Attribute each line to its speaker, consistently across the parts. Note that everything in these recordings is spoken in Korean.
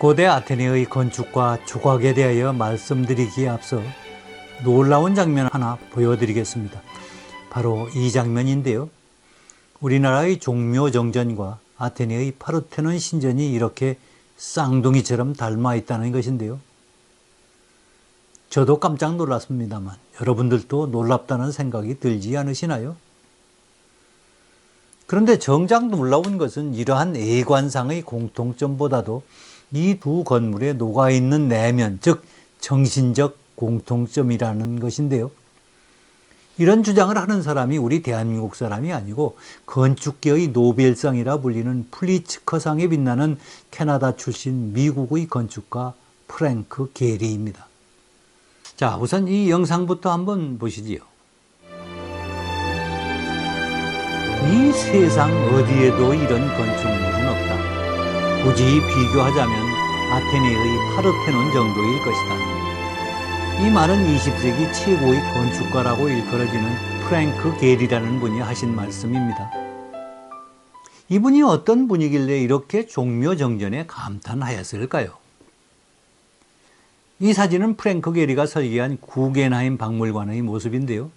Speaker 1: 고대 아테네의 건축과 조각에 대하여 말씀드리기에 앞서 놀라운 장면 하나 보여드리겠습니다. 바로 이 장면인데요. 우리나라의 종묘정전과 아테네의 파르테논 신전이 이렇게 쌍둥이처럼 닮아 있다는 것인데요. 저도 깜짝 놀랐습니다만 여러분들도 놀랍다는 생각이 들지 않으시나요? 그런데 정작 놀라운 것은 이러한 외관상의 공통점보다도 이 두 건물에 녹아있는 내면, 즉 정신적 공통점이라는 것인데요. 이런 주장을 하는 사람이 우리 대한민국 사람이 아니고 건축계의 노벨상이라 불리는 플리츠커상에 빛나는 캐나다 출신 미국의 건축가 프랭크 게리입니다. 자, 우선 이 영상부터 한번 보시지요. 이 세상 어디에도 이런 건축물은 없다. 굳이 비교하자면 아테네의 파르테논 정도일 것이다. 이 말은 20세기 최고의 건축가라고 일컬어지는 프랭크 게리라는 분이 하신 말씀입니다. 이분이 어떤 분이길래 이렇게 종묘정전에 감탄하였을까요? 이 사진은 프랭크 게리가 설계한 구겐하임 박물관의 모습인데요.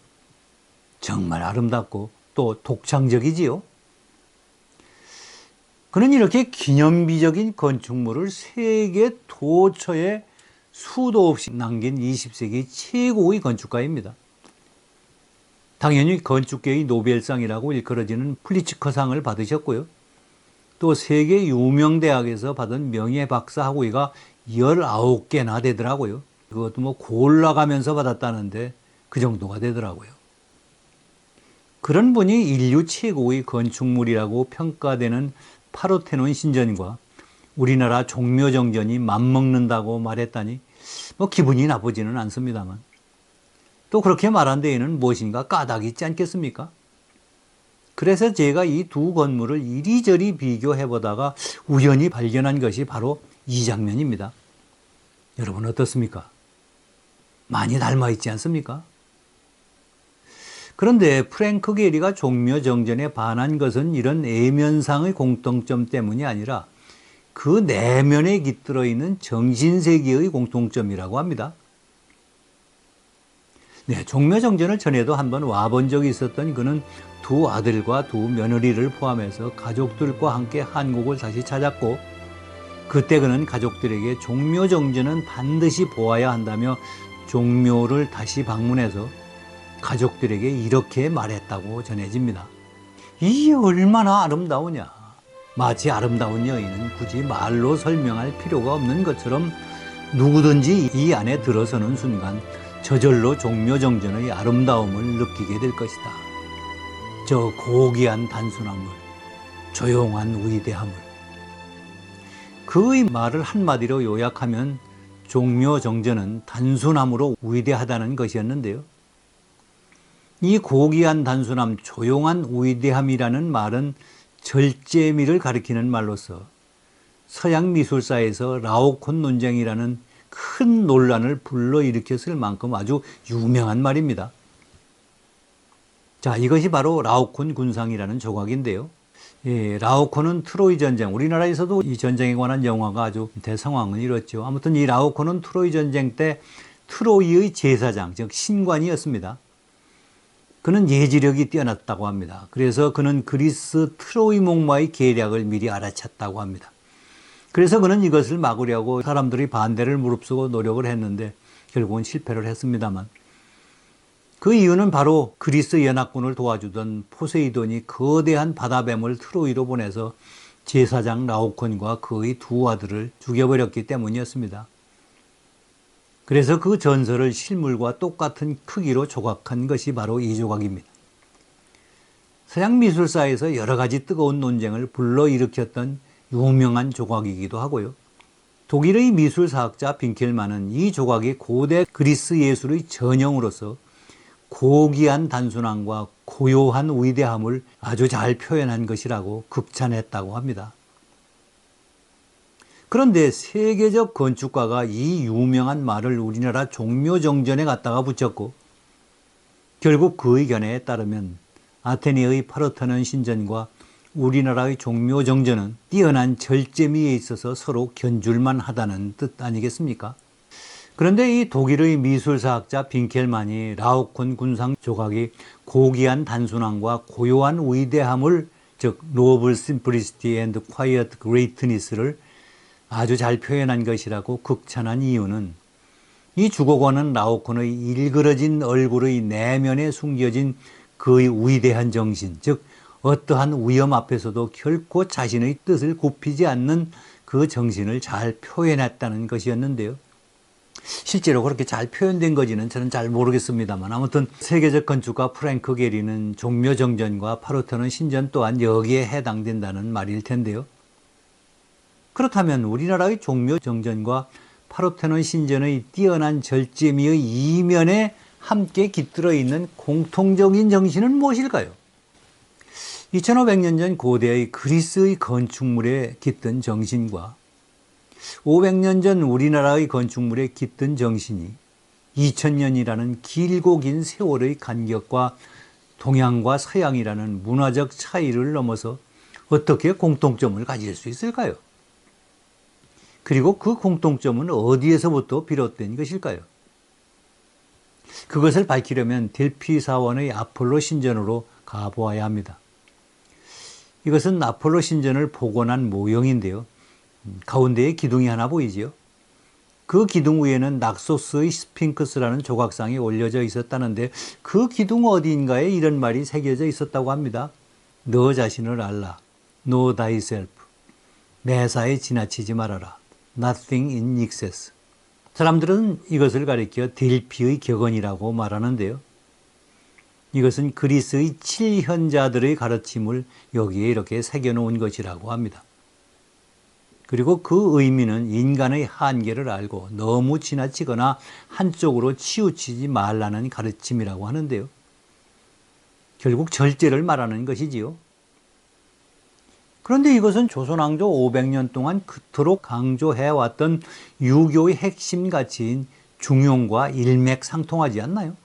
Speaker 1: 정말 아름답고 또 독창적이지요. 그는 이렇게 기념비적인 건축물을 세계 도처에 수도 없이 남긴 20세기 최고의 건축가입니다. 당연히 건축계의 노벨상이라고 일컬어지는 플리츠커상을 받으셨고요. 또 세계 유명 대학에서 받은 명예박사 학위가 19개나 되더라고요. 그것도 골라가면서 받았다는데 그 정도가 되더라고요. 그런 분이 인류 최고의 건축물이라고 평가되는 파르테논 신전과 우리나라 종묘정전이 맞먹는다고 말했다니 기분이 나쁘지는 않습니다만 또 그렇게 말한 데에는 무엇인가 까닭이 있지 않겠습니까? 그래서 제가 이 두 건물을 이리저리 비교해보다가 우연히 발견한 것이 바로 이 장면입니다. 여러분 어떻습니까? 많이 닮아있지 않습니까? 그런데 프랭크 게리가 종묘정전에 반한 것은 이런 외면상의 공통점 때문이 아니라 그 내면에 깃들어 있는 정신세계의 공통점이라고 합니다. 네, 종묘정전을 전에도 한번 와본 적이 있었던 그는 두 아들과 두 며느리를 포함해서 가족들과 함께 한국을 다시 찾았고 그때 그는 가족들에게 종묘정전은 반드시 보아야 한다며 종묘를 다시 방문해서 가족들에게 이렇게 말했다고 전해집니다. 이게 얼마나 아름다우냐. 마치 아름다운 여인은 굳이 말로 설명할 필요가 없는 것처럼 누구든지 이 안에 들어서는 순간 저절로 종묘정전의 아름다움을 느끼게 될 것이다. 저 고귀한 단순함을, 조용한 위대함을. 그의 말을 한마디로 요약하면 종묘정전은 단순함으로 위대하다는 것이었는데요. 이 고귀한 단순함, 조용한 위대함이라는 말은 절제미를 가리키는 말로서 서양 미술사에서 라오콘 논쟁이라는 큰 논란을 불러일으켰을 만큼 아주 유명한 말입니다. 자, 이것이 바로 라오콘 군상이라는 조각인데요. 라오콘은 트로이 전쟁, 우리나라에서도 이 전쟁에 관한 영화가 아주 대성황을 이뤘죠. 아무튼 이 라오콘은 트로이 전쟁 때 트로이의 제사장, 즉 신관이었습니다. 그는 예지력이 뛰어났다고 합니다. 그래서 그는 그리스 트로이 목마의 계략을 미리 알아챘다고 합니다. 그래서 그는 이것을 막으려고 사람들이 반대를 무릅쓰고 노력을 했는데 결국은 실패를 했습니다만 그 이유는 바로 그리스 연합군을 도와주던 포세이돈이 거대한 바다뱀을 트로이로 보내서 제사장 라오콘과 그의 두 아들을 죽여버렸기 때문이었습니다. 그래서 그 전설을 실물과 똑같은 크기로 조각한 것이 바로 이 조각입니다. 서양 미술사에서 여러 가지 뜨거운 논쟁을 불러일으켰던 유명한 조각이기도 하고요. 독일의 미술사학자 빈켈만은 이 조각이 고대 그리스 예술의 전형으로서 고귀한 단순함과 고요한 위대함을 아주 잘 표현한 것이라고 극찬했다고 합니다. 그런데 세계적 건축가가 이 유명한 말을 우리나라 종묘정전에 갖다가 붙였고 결국 그 의견에 따르면 아테네의 파르테논 신전과 우리나라의 종묘 정전은 뛰어난 절제미에 있어서 서로 견줄만 하다는 뜻 아니겠습니까? 그런데 이 독일의 미술사학자 빈켈만이 라오콘 군상 조각이 고귀한 단순함과 고요한 위대함을, 즉 Noble Simplicity and Quiet Greatness를 아주 잘 표현한 것이라고 극찬한 이유는 이 주곡원은 라오콘의 일그러진 얼굴의 내면에 숨겨진 그의 위대한 정신, 즉 어떠한 위험 앞에서도 결코 자신의 뜻을 굽히지 않는 그 정신을 잘 표현했다는 것이었는데요. 실제로 그렇게 잘 표현된 건지는 저는 잘 모르겠습니다만, 아무튼 세계적 건축가 프랭크 게리는 종묘 정전과 파르테논 신전 또한 여기에 해당된다는 말일 텐데요. 그렇다면 우리나라의 종묘 정전과 파르테논 신전의 뛰어난 절제미의 이면에 함께 깃들어 있는 공통적인 정신은 무엇일까요? 2500년 전 고대의 그리스의 건축물에 깃든 정신과 500년 전 우리나라의 건축물에 깃든 정신이 2000년이라는 길고 긴 세월의 간격과 동양과 서양이라는 문화적 차이를 넘어서 어떻게 공통점을 가질 수 있을까요? 그리고 그 공통점은 어디에서부터 비롯된 것일까요? 그것을 밝히려면 델피 사원의 아폴로 신전으로 가보아야 합니다. 이것은 아폴로 신전을 복원한 모형인데요. 가운데에 기둥이 하나 보이지요. 그 기둥 위에는 낙소스의 스핑크스라는 조각상이 올려져 있었다는데 그 기둥 어디인가에 이런 말이 새겨져 있었다고 합니다. 너 자신을 알라. Know thyself. 매사에 지나치지 말아라. Nothing in excess. 사람들은 이것을 가리켜 델피의 격언이라고 말하는데요. 이것은 그리스의 7현자들의 가르침을 여기에 이렇게 새겨놓은 것이라고 합니다. 그리고 그 의미는 인간의 한계를 알고 너무 지나치거나 한쪽으로 치우치지 말라는 가르침이라고 하는데요. 결국 절제를 말하는 것이지요. 그런데 이것은 조선왕조 500년 동안 그토록 강조해왔던 유교의 핵심 가치인 중용과 일맥상통하지 않나요?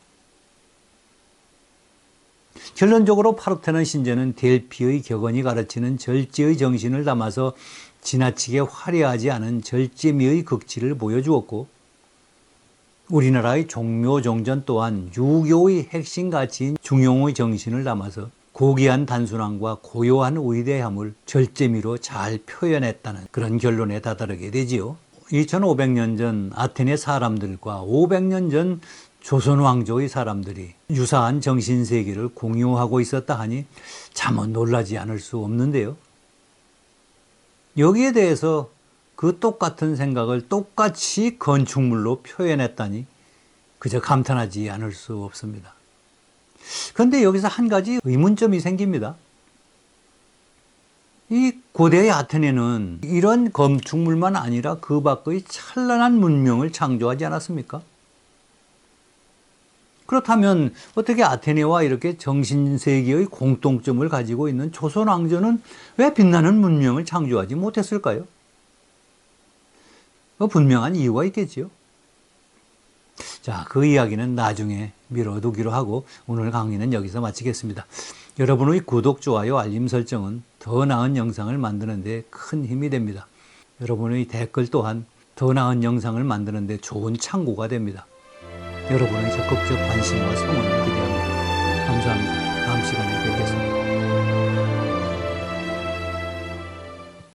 Speaker 1: 결론적으로 파르테논 신전은 델피의 격언이 가르치는 절제의 정신을 담아서 지나치게 화려하지 않은 절제미의 극치를 보여주었고, 우리나라의 종묘 정전 또한 유교의 핵심 가치인 중용의 정신을 담아서 고귀한 단순함과 고요한 위대함을 절제미로 잘 표현했다는 그런 결론에 다다르게 되지요. 2500년 전 아테네 사람들과 500년 전 조선 왕조의 사람들이 유사한 정신세계를 공유하고 있었다 하니 참으 놀라지 않을 수 없는데요. 여기에 대해서 그 똑같은 생각을 똑같이 건축물로 표현했다니 그저 감탄하지 않을 수 없습니다. 그런데 여기서 한 가지 의문점이 생깁니다. 이 고대의 아테네는 이런 건축물만 아니라 그 밖의 찬란한 문명을 창조하지 않았습니까? 그렇다면 어떻게 아테네와 이렇게 정신세계의 공통점을 가지고 있는 조선 왕조는 왜 빛나는 문명을 창조하지 못했을까요? 분명한 이유가 있겠지요. 자, 그 이야기는 나중에 미뤄두기로 하고 오늘 강의는 여기서 마치겠습니다. 여러분의 구독, 좋아요, 알림 설정은 더 나은 영상을 만드는 데 큰 힘이 됩니다. 여러분의 댓글 또한 더 나은 영상을 만드는 데 좋은 참고가 됩니다. 여러분의 적극적 관심과 성원을 기대합니다. 감사합니다. 다음 시간에 뵙겠습니다.